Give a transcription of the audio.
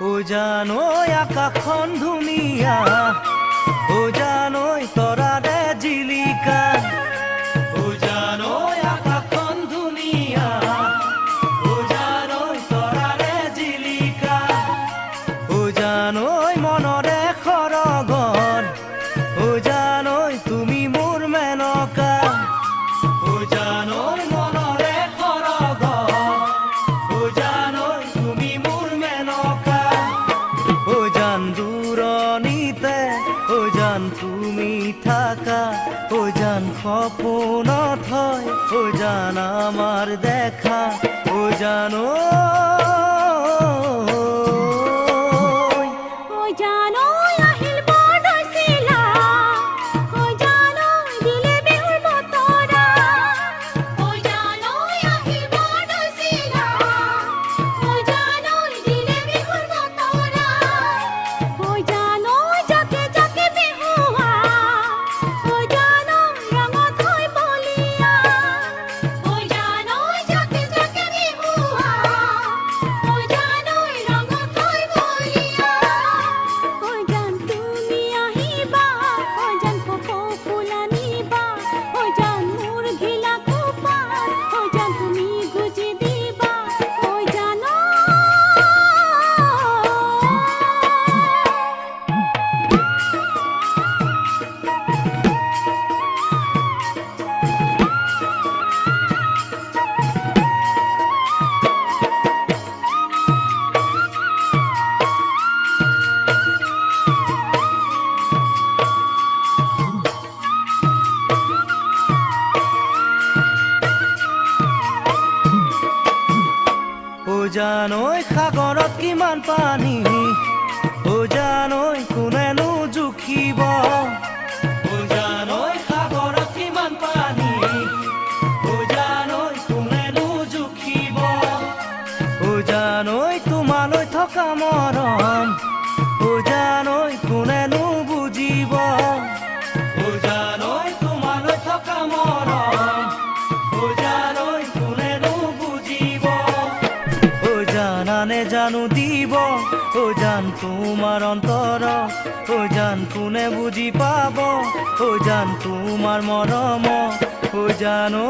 ও জানো আকাশখন ধুনীয়া, ও জানো তৰাৰে জিলিকা, ও জানো আকাশখন ধুনীয়া, ও জানো তৰাৰে জিলিকা, ও জানো মনৰে সৰগৰ, ও জানো তুমি মোৰ মেনকা, ও জানো মনৰে সৰগৰ, ও জানো তুমি মোৰ মেনকা, ও জান দূৰণিতে, ও জান তুমি থাকা, ও জান সপোনত হয়, ও জান আমার দেখা, ও জানো জানৈ সাগৰত কিমান পানী, ও জানৈ কোনেনো জুখিব, ও জানৈ সাগৰত কিমান পানী, ও জানৈ কোনেনো জুখিব, ও জানৈ তোমালৈ থকা মৰম, ও জানৈ কোনেনো বুজিব, ও জানৈ তোমালৈ থকা মৰম, ও জানৈ কোনেনো বুজিব, জানানে জানো দিব, ও জান তোমার অন্তর, ও জান কোনে বুঝি পাব, ও জান তোমার মরম, ও জানো